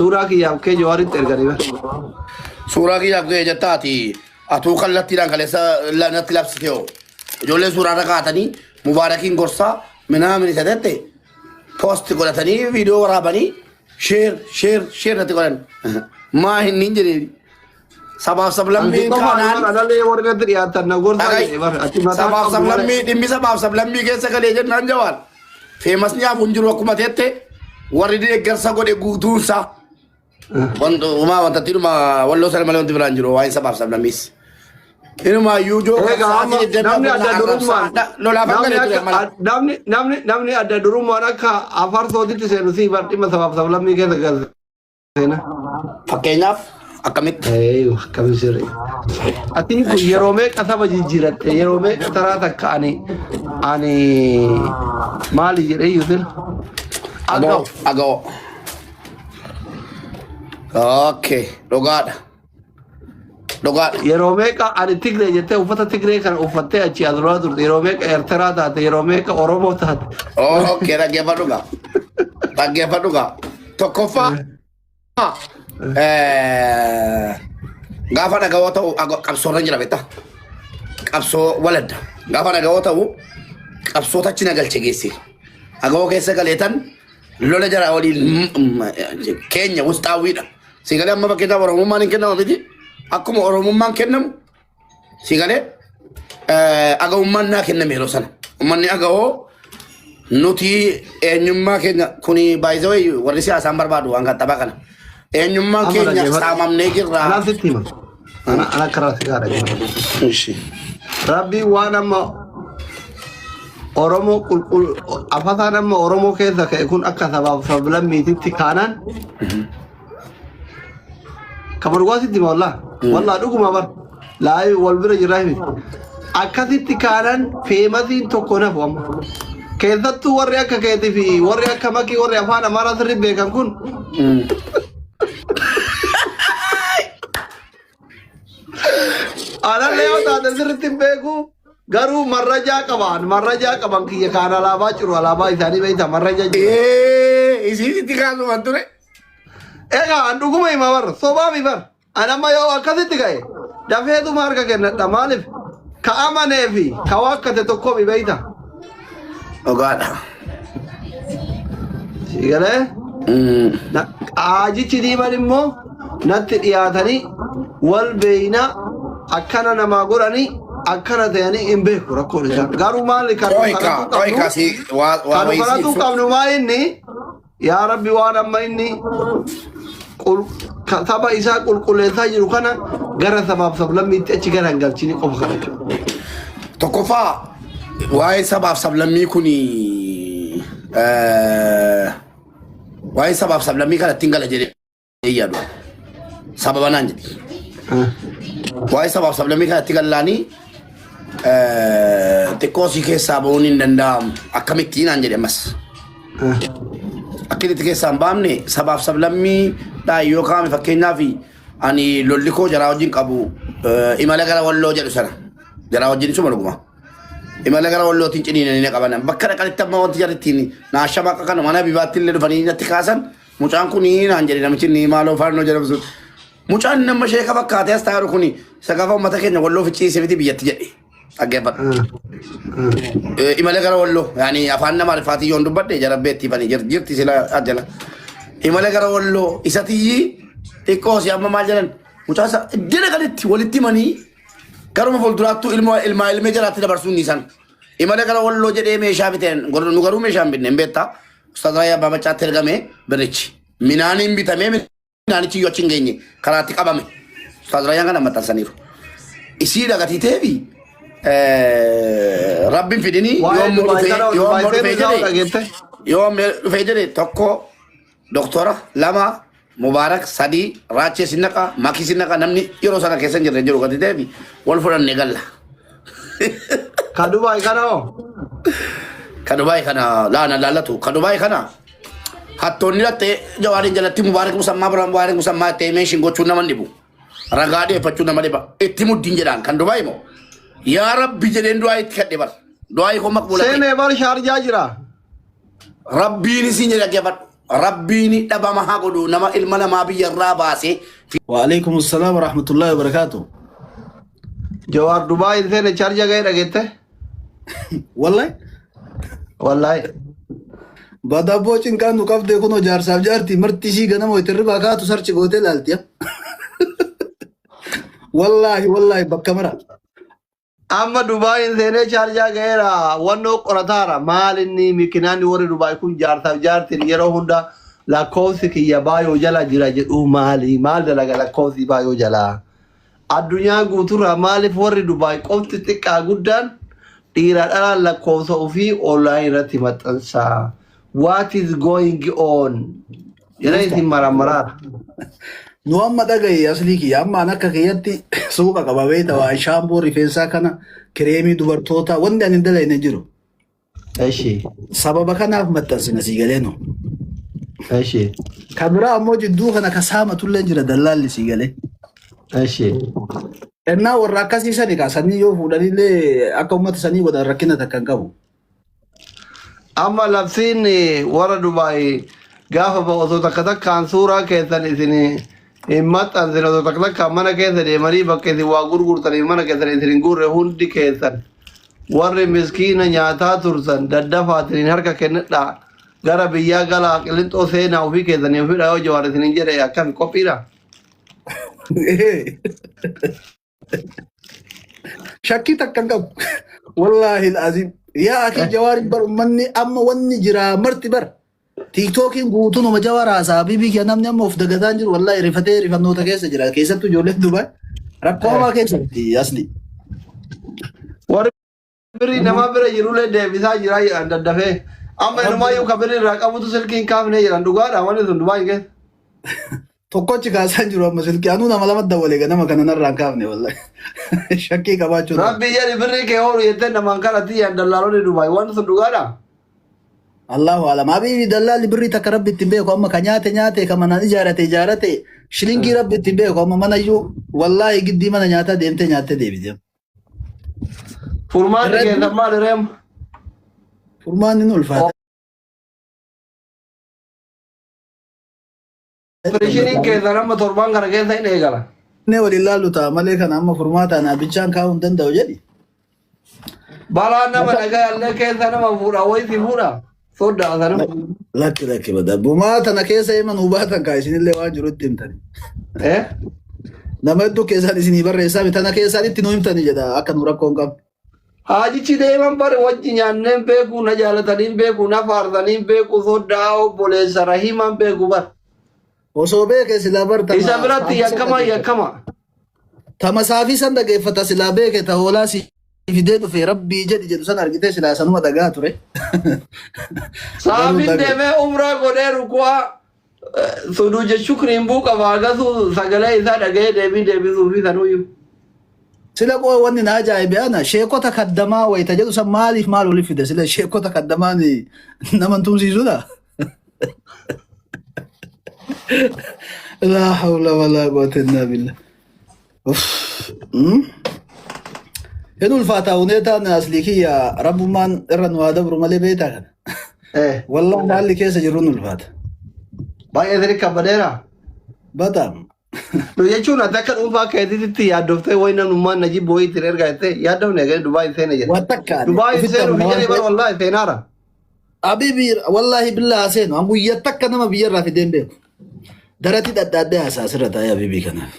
سورة كي يابكي جواري ترغري سورة كي يابكي جتاتي أتو خلتي لان خلصا لا نتلبس كيو جولة سورة ركعتني مباركين قرصا منها من سدته بوست قلتني فيديو ورابني شير نتقولن ما هي نينجري سبب لمبي كانان أنا ليه ورقة دريات نقول سبب لمبي دمي سبب لمبي كيسا كليجن نانجوال famous nya bunjuru akuma tete waridi gersa gode gutunsa wando uma wanta tiruma wallo sal malon tibranjuro way sabab sabna miss inuma yujo namni ada duruma lola fangale namni ada duruma naka afar sodi tisenu si barti ma sabab sabla mi ke gal sena fakenya akamit ayo kami sire ati ku yerome kasaba jijirat yerome tarata kani ani mali jire yudil ago okay dogat yerome ka ani tigre jete ufata tigre kan ufatte achi adroadur yerome ka erterata yerome ka oromo tat okay ragge faduga tokofa gaafa nagaa ta'u qabsoo irra jira beektaa qabsoo waladda gaafa nagaa ta'u qabsoo tachi nagalche geesse agoo keessa galeetan lola jara waliin keenya wustaawwiidha sigalee amma bakkeetaa oromummaan hin kennamu miti akkuma oromummaan kennamu sigalee agawummaan naa kenname yeroo sana ummanni agawoo nuti eenyummaa keenya kuni baay'isawee warri siyaasaan barbaadu waan kan taphaa kana eenyummaan keenya saamamnee jirra. Ana kerasi kada. Rabbi wanama Oromo kulkul apa sana nama Oromo kesa kayak kun akka sabab miti kanan. Kabar gua sih wallah. Wallah aduh mabar. Lai walbira jirahmi. Akka sih kanan famousin tokona fam. Kesa tu warri akka kayak TV, warri akka maki warri apa nama marah sering bekan kun. Ana lewat ada seritim beku garu marraja kaban kiya kana laba churu alaba isani baita marraja isi tikanu manture ega andugu mai mawar soba mi bar ana mayo akasi tikai dafe tu marka kenna tamalif ka amane fi ka wakate to ko mi baita ogada sigale na aji chidi marimmo natti diyatani wal beina akkana nama gorani akkana tayani imbe kurakko isa garu mali oika si wa tu kamnu maini ya rabbi wa amma inni qul saba isa qul qulesa jiru kana gara sabab sablammi tachi gara galchini qof kana tokofa waay sabab sablammi kuni waay sabab sablammi kana tingala jere yadu sababa nanji waay sabab sablammi kana tingallani tekosi ke sabonin dandam akamitti nan jere mas akidi ke sambamne sabab sablammi da yo kame fakenya fi ani lolliko jara wajin qabu imala gara wallo jadu sana jara wajin suma luguma imala gara wallo tinchini ne qabana bakkara qalittamma wanti jaritini na shabaka kana mana bibatil dufani natti kasan mucaan kuni nan jere namichi ni malo farno jarabsu mucaan nama sheeka fakkaate astaaru kuni sagafa ummata keenya wallo ficiise biti biyyatti jedhe agebat imala gara wallo yani afaan nama rifati yon dubadde jarabetti bani jirti sila ajala imala gara wallo isati tikkosi amma maljalan mucasa dina galitti walitti mani garuma fulduraattu ilma jaraatti dabarsuun nisan imala gara wallo jedhee meeshaa biteen nu garuu meeshaan binne beetta ustaad Raayyaa Abbaa Maccaatti ergame birichi minaaniin bitamee minaanichi yoo achi hin geenye karaatti qabame ustaad Raayyaan kana maxxansaniiru isii dhagatiteefi Rabbin fidini yoom dhufee jedhe tokko doktora lama Mubarak sadi Raachee sinnaqa Makii sinnaqa namni yeroo sana keessa hin jirre jiru gatiteefi wal fudhannee galla. Kadubaay kana hoo? Kadubaay kana laana laallatu kadubaay kana hattoonni lattee jawaariin jalatti Mubarak musammaa ta'ee meeshiin gochuun nama dhibu ragaa dhiyeeffachuu nama dhiba itti muddiin jedhaan kan Dubaay moo yaa Rabbi jedheen du'aa itti kadhe bar du'aa koo maqbuula seenee bar shaarjaa jira Rabbiin isin jedhe dhaggeeffadhu rabbiin dhabama haa godhu nama ilma namaa biyyarraa baasee. وعليكم السلام ورحمة الله وبركاته. Jawaar Dubaay seene charja ga'e dhageette? والله بعد أبوچين كان نقف ديكونو جار ساب جارتي مرتشي غنا مو يتربا كاتو سرچ غوتي لالتيا. والله بكاميرا. Amma Dubaay seene charja ga'eera wannoo qorataara maal inni mikinaani warri Dubaay kun jaarsaaf jaartiin yeroo hunda lakkoofsi kiyya baayoo jala jira jedhu maal dalaga lakkoofsi baayoo jala. Addunyaa guuturraa maaliif warri Dubaay qofti xiqqaa guddaan dhiira dhalaan lakkoofsa ofii online irratti maxxansaa. What is going on? Jedhanii isin maramaraara. Nu amma dhagaye aslii kiyya amma an akka kiyyatti suuqa qaba beekta waa shaamboo rifeensaa kana kireemii dubartoota wanti ani hin dalayne jiru. Eshi. Sababa kanaaf maxxansina sii galee nu. Eshi. Kan biraa ammoo jidduu kana ka saamatullee jira dallaalli sii galee. Eshi. Ennaa warra akkasii sani kaasanii yoo fuudhanillee akka uummata sanii godhan rakkina takka hin qabu. Amma labsiin warra Dubaay gaafa osoo takka takkaan suuraa keessan isin hin maxxansin osoo takka takkaan mana keessa deemanii bakka isin waa gurgurtanii mana keessan isin hin gurre hundi keessan warri miskiina nyaataa tursan daddafaatiin harka kennadhaa gara biyyaa galaa qilixoo seenaa ofii keessanii ofiidha yoo Jawaar isin hin jedhe akkami qophiidha. Shakkii takka hin qabu. Wallaahi azim. Yaa akhi Jawaar bar ummanni amma wanni jira marti bar. TikTokiin guutuun uma Jawaar haasaa bibii kee namni amma of dagataan jiru wallaahi rifatee rifannoota keessa jira keessattuu ijoolleen Dubaay rakkoo hamaa keessatti asli. Warri birii nama bira jirullee deebisaa jira daddafee amma inumaayyuu kan birii irraa qabutu silkiin kaafnee jiran dhugaadha wanni sun Dubaay keessa. Tokkochi kaasaan jiru amma silkii anuu nama lama dabalee ganama kana narraan kaafne wallaahi shakkii qabaachuu. Rabbi jedhi birrii kee horu jettee namaan kadhatti yaan dallaalonni Dubaay wanni sun dhugaadha. Allahu alam. Abi dallaalli birrii takka rabbi ittiin beeku amma ka nyaate ka manaan ijaarate shilingii rabbi ittiin beeku amma manayyuu wallaahi giddii mana nyaataa deemtee nyaattee deebite. Furmaanni keessan maali reem? Furmaanni nu ulfaata. Opereeshiniin keessan amma torbaan kana keessa hin eegala. Ne waliin laallu ta'a malee kana amma furmaataan abichaan kaa'uu hin danda'u jedhi. Balaan nama dhagaa allee keessa nama fuudha wayiti fuudha. Sooddaa sana. Lakki bada. Bumaa tana keessa himan hubaatan kaa isinillee waan jirutti himtani. Nama hedduu keessaan isinii barreessaa tana keessaan itti nu himtani jedha akka nu rakkoo hin qabne. Haajichi deeman bare wajji nyaanneen beeku na jaalataniin beeku na faarsaniin beeku sooddaa obboleessa rahiman beeku bar. Osoo beeke silaa barta. Isa biratti yakkama. Tama saafii san dhageeffata silaa beeke ta hoolaa si fidee dhufe rabbii jedhu san argitee silaa sanuma dhagaa ture. Saafin deemee umraa godhee ruku'aa suduuje shukriin buuqa baagasu sagalee isaa dhaga'ee deebisuu fi sanuyyuu. Sila qoo wanni na ajaa'ibe ana sheekota kaddamaa wayita jedhu san maaliif maal olif fide sila sheekota kaddamaan naman tumsiisudha. La hawla wala quwwata illa billah. Hin ulfaata uneetaan asliikiyya rabbummaan irra nu haa dabru malee beektaa kana. Wallahi haalli keessa jirru nu ulfaata. Baay'ee sirrii kabbadeera. Bataam. Nu jechuun ati akka dhuunfaa keetitti yaaddoftee wayi namummaan najib boo'ii ittiin ergaa jettee yaaddofne gadi Dubaay seena jedhe. Waan takkaan. Dubaay seenu fi jedhee bara wallaahi seenaara. Abibi wallahi billaa seenu an guyyaa takka nama biyyarraa fideen beeku. Darati dhadhaadhee haasaa asirra taa'ee abibii kanaaf.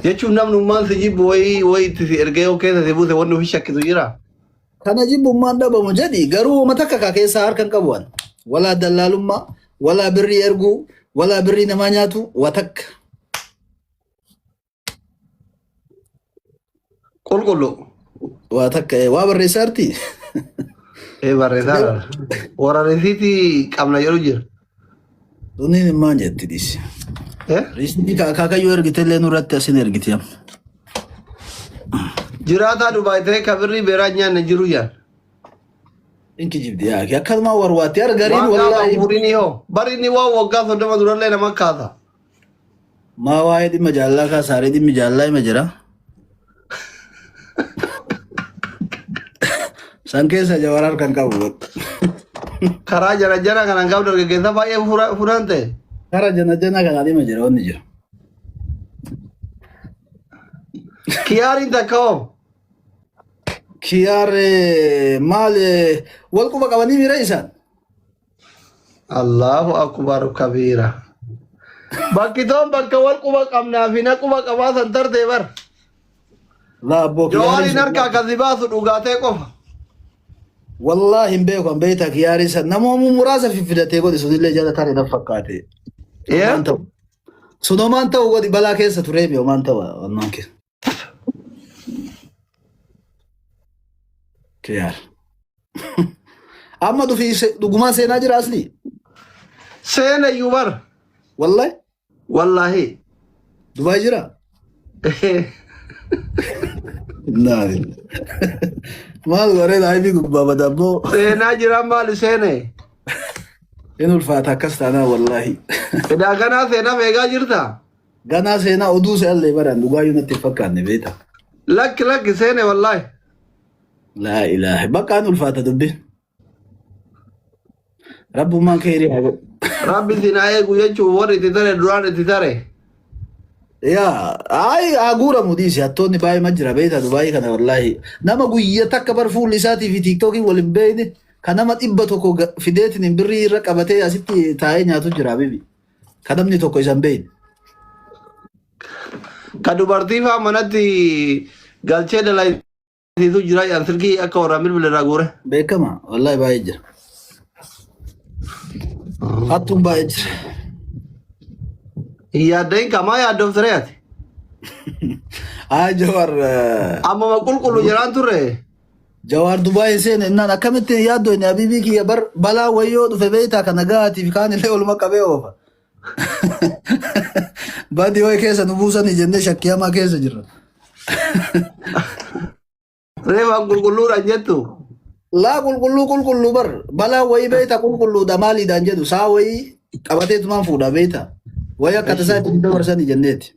Jechuun namnummaan si jibbu wayi itti ergee yoo keessa si buuse wanni ofii shakkisu jira. Kana jibbummaan dhabamu jedhi garuu uummata akka keessaa harka hin qabu waan. Walaa dallaalummaa, walaa birrii erguu, walaa birrii namaa nyaatu waa takka. Qulqullu. Waa takka waa barreessaa jirti. Barreessaa warra risiitii qabna jedhu jira. Tuniin immaan jetti dhiisi. Risiitii kaakayyoo ergitellee nurratti asin ergiti amma. Jiraataa Dubaay ta'ee kabirrii beeraa nyaanne jiru jaan. Inki jibdi yaa akkasuma warwaatti argariin wallaahi. Furini hoo bari inni waan waggaa 30 durallee nama kaasa. Maa waa'ee dhimma jaallaa kaasaaree dhimmi jaallaa hima jira. San keessa Jawaar harka hin qabu. karaa jara jara kanaan qabu dargaggeessa baay'ee furaan ta'e. Kara jana jana kan adeema jira wanni jira. Kiyaariin takka hoo? Kiyaar maal wal quba qabanii mira isaan. Allahu akbar kabiira. Bakki toon bakka wal quba qabnaa fi na quba qabaa san tarte bar. La abbo Jawaariin harkaa kasi baasu dhugaatee qofa. Wallahi hin beeku an beeyta kiyaari san namoomu muraasa fiffidatee godhe sunillee jala taane nan fakkaate. Sunomaan ta'u godhi balaa keessa turee mi homaan ta'u wannaan keessa. Kiyaar. Amma dhugumaa seenaa jira asli. Seena iyyuu bar. Wallahi. Wallahi. Dubaay jira. Naani. Maal waree laayibii gubbaa badabboo. Seenaa jira maali seene? In ulfaata akkas taanaa wallahi. Edaa ganaa seenaa meeqaa jirta? Ganaa seenaa oduu se'allee baran dhugaayyuu natti fakkaanne beeta. Lakki seene wallahi. Laa ilaaha bakkaan ulfaata dubbi. Rabbummaan keerii haa godhu. Rabbi sinaa eegu jechuun warri itti tare duraan itti tare. Yaa haguuramu dhiisi hattoonni baay'ee ma jira beeta Dubaayii kana wallahi. Nama guyyaa takka bar fuulli isaatii fi tiiktookiin wal hin beekne kan nama 100 fideetiin birrii irra qabatee asitti taa'ee nyaatu jira bibi. Kan namni tokko isa hin beekne. Ka dubartii fa'aa manatti galchee dalaisiisu jira yaan silkii akka warraan bilbila irraa guure. Beekama wallahi baay'ee jira. Hattuun baay'ee jira. Yaaddain kamaa yaaddooftare ati? Jawar. Amma qulqullu jiraan turre? Jawar Dubaay seene innaan akkamitti yaaddoo inni abiibii kiyya bar balaa wayyoo dhufe beeytaa kana gaatiif kaan illee oluma qabee oofa. Badii wayi keessa nu buusanii jennee shakkiyamaa keessa jirra. Reefaan qulqulluudhaan jettu? Laa qulqulluu bar balaa wayii beeytaa qulqulluudha maaliidhaan jedhu saa wayii qabateetumaan fuudha beeytaa. Waya kata saya tidak bersani jendet.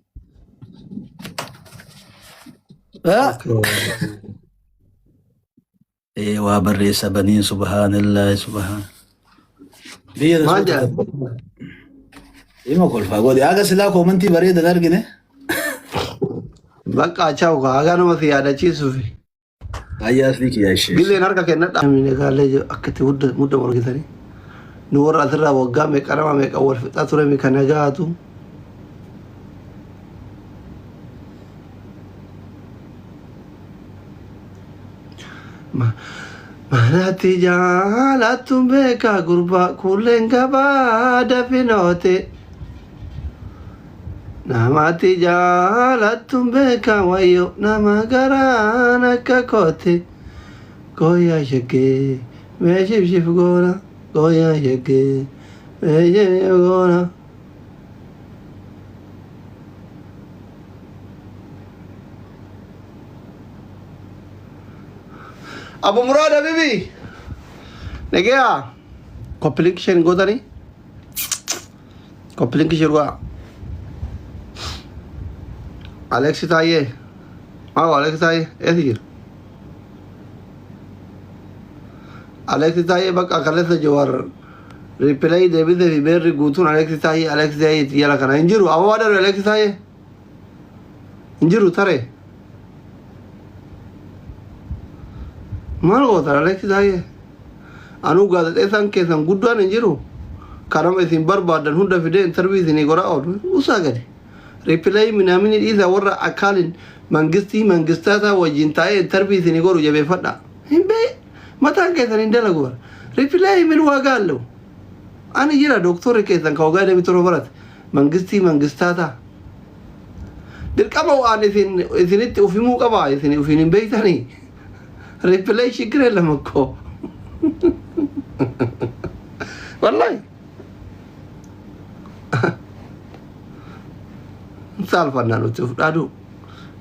Wa barresa bani subhanallah subhan. Biar Maja. Ima kolfa godi aga sila komenti bare da dargine. Bakka chau ka aga nama si ada chisu fi. Ayas liki ya shi. Gile narka kenna da mine gale akkati mudda morgitani. Nu warra asirraa waggaa meeqa nama meeqa wal fixaa ture mi kana gaatu. Manatti jaalattu beekaa gurbaa kulleen gabaa dafinoote. Namatti jaalattu beekaa wayyo nama garaan akka koote. Gooyaa shaggee meeshif goona. Goya yage, gona. Abu Murad Habibi, negea, complication godani, complication gua. Alexi taye, Alexi taye, esir. Alexi taye bak akalesa jawar replay David de Ribery gutun Alexi taye yala kana injiru awada Alexi taye injiru tare mal gotar Alexi taye anu gadate san kesan guddan injiru karama isin barbadan hunda fide interview ni gora od usagade replay minamini isa warra akalin mangistata wajintaye interview ni goru jabe fada himbe mata kesan indala gor replay min wagallo ana jira doctor kesan ka wagade mitro barat mangistata dirqama waan isinitti ufimu qaba isini ufinin beeytani replay shikre lamako wallahi salfanna nuti ufdadu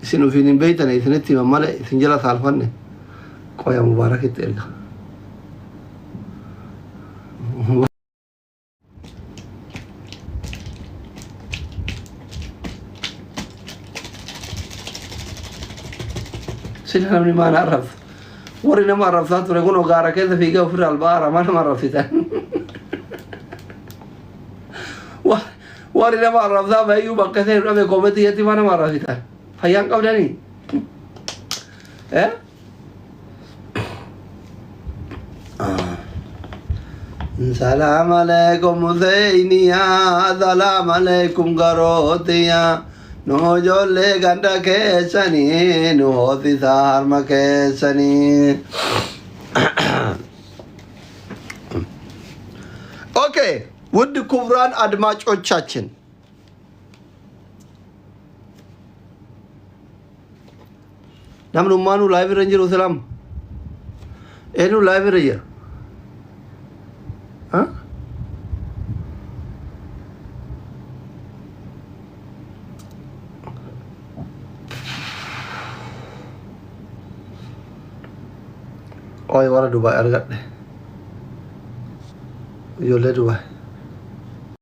isin ufinin beeytani isinitti mamale isin jala salfanne qoya mubarakit erga سلام ما نعرف ورينا مرة رفضت يقولوا غارة كذا في قفر البارة ما مرة رفضت ورينا مرة رفضت بأيوب كثير ربي كوميديا ما مرة رفضت فيان قبلني إيه سلام عليكم زينيا سلام عليكم غروتيا نو جولي غندا كيسني نو تسار مكيسني اوكي ود كبران አድማጮቻችን namnu manu live ranger salam enu live ranger ha oi wara Dubai argadde yo le Dubai